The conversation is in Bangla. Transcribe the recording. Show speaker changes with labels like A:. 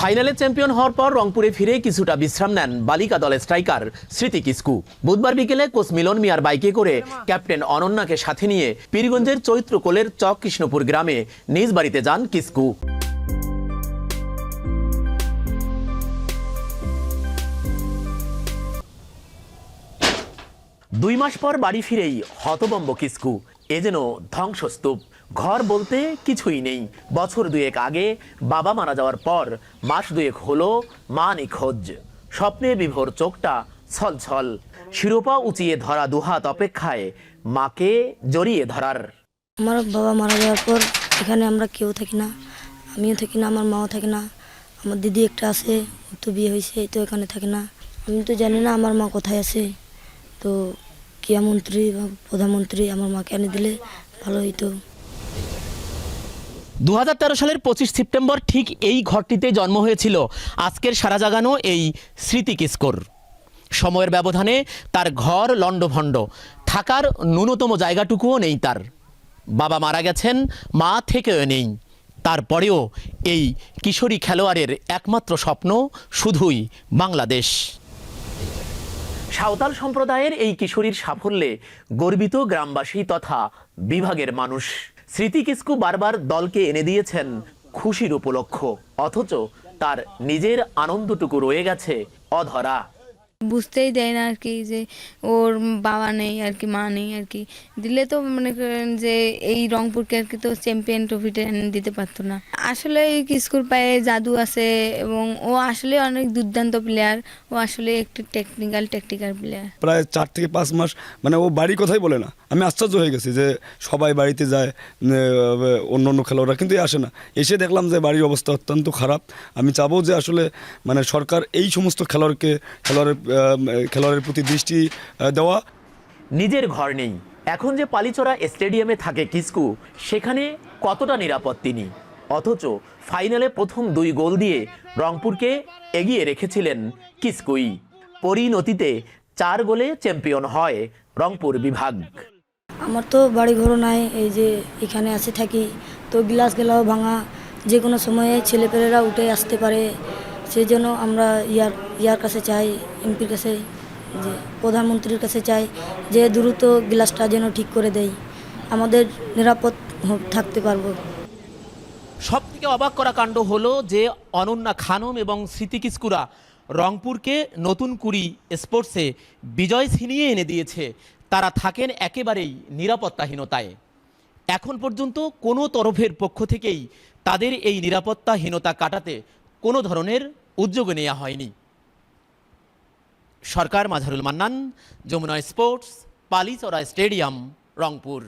A: ফাইনালে চ্যাম্পিয়ন হওয়ার পর রংপুরে ফিরে কিছুটা বিশ্রাম নেন বালিকা দলের স্ট্রাইকার স্মৃতি কিসকু। বুধবার বিকেলে কোচ মিলন মিয়ার বাইকে করে ক্যাপ্টেন অনন্যাকে সাথে নিয়ে পীরগঞ্জের চৈত্রকোলের চক কৃষ্ণপুর গ্রামে নিজ বাড়িতে যান কিসকু। দুই মাস পর বাড়ি ফিরেই হতবম্ব কিসকু। এ যেন ধ্বংসস্তূপ। ঘর বলতে কিছুই নেই। বছর দুয়েক আগে বাবা মারা যাওয়ার পর মাস দুয়েক হলো মা নিখোঁজ। স্বপ্নে বিভোর চোখটা ছলছল। শিরোপা উঁচিয়ে ধরা দুহাত অপেক্ষায় মাকে জড়িয়ে ধরার।
B: আমার বাবা মারা যাওয়ার পর এখানে আমরা কেউ থাকি না, আমিও থাকি না, আমার মাও থাকে না। আমার দিদি একটা আছে, ও তো বিয়ে হয়েছে, তো এখানে থাকে না। আমি তো জানি না আমার মা কোথায় আছে। তো ক্রীড়ামন্ত্রী বা প্রধানমন্ত্রী আমার মাকে এনে দিলে ভালো হইতো।
A: 2013 সালের 25 সেপ্টেম্বর ঠিক এই ঘরটিতে জন্ম হয়েছিল আজকের সারা জাগানো এই স্মৃতি কিসকোর। সময়ের ব্যবধানে তার ঘর লণ্ডভণ্ড, থাকার ন্যূনতম জায়গাটুকুও নেই তার। বাবা মারা গেছেন, মা থেকেও নেই। তারপরেও এই কিশোরী খেলোয়াড়ের একমাত্র স্বপ্ন শুধুই বাংলাদেশ। সাঁওতাল সম্প্রদায়ের এই কিশোরীর সাফল্যে গর্বিত গ্রামবাসী তথা বিভাগের মানুষ। স্মৃতি কিসকু বারবার দলকে এনে দিয়েছেন খুশির উপলক্ষ, অথচ তার নিজের আনন্দটুকু রয়ে গেছে অধরা।
C: বুঝতেই দেয় না আর কি যে ওর বাবা নেই আর কি, মা নেই আর কি। দিলে তো মনে করেন যে এই রংপুরকে আর কি তো চ্যাম্পিয়ন ট্রফিটা দিতে পারতো না। আসলে এই কিসকোর পায়ে জাদু আছে এবং ও আসলে অনেক দুর্দান্ত প্লেয়ার। ও আসলে একটু টেকনিক্যাল প্লেয়ার।
D: প্রায় 4 থেকে 5 মাস মানে ও বাড়ির কথাই বলে না। আমি আশ্চর্য হয়ে গেছি যে সবাই বাড়িতে যায়, অন্য অন্য খেলোয়াড়রা কিন্তু আসে না। এসে দেখলাম যে বাড়ির অবস্থা অত্যন্ত খারাপ। আমি চাবো যে আসলে মানে সরকার এই সমস্ত খেলোয়াড়ের প্রতি দৃষ্টি দেওয়া।
A: নিজের ঘর নেই, এখন যে পালিচড়া স্টেডিয়ামে থাকে কিসকু, সেখানে কতটা নিরাপদ তিনি। অথচ ফাইনালে প্রথম 2 গোল দিয়ে রংপুরকে এগিয়ে রেখেছিলেন কিসকুই। পরিণতিতে 4 গোলে চ্যাম্পিয়ন হয় রংপুর বিভাগ।
B: আমার তো বাড়ি ঘরও নাই, এই যে এখানে আসে থাকি। তো গ্লাস গেলাও ভাঙা, যে কোনো সময়ে ছেলেপেলেরা উঠে আসতে পারে। সেই জন্য আমরা ইয়ার কাছে চাই, এমপির কাছে, যে প্রধানমন্ত্রীর কাছে চাই যে দ্রুত গ্লাসটা যেন ঠিক করে দেয়, আমাদের নিরাপদ থাকতে পারবো।
A: সব থেকে অবাক করা কাণ্ড হলো যে অনন্যা খানম এবং স্মৃতি কিসকুরা রংপুরকে নতুন কুড়ি স্পোর্টসে বিজয় ছিনিয়ে এনে দিয়েছে। তারা থাকেন একেবারেই নিরাপত্তাহীনতায়। এখন পর্যন্ত কোনো তরফের পক্ষ থেকেই তাদের এই নিরাপত্তাহীনতা কাটাতে কোনো ধরনের উদ্যোগ নেওয়া হয়নি। সরকার, মাঝারুল মান্নান, যমুনা স্পোর্টস, পালিচড়া স্টেডিয়াম, রংপুর।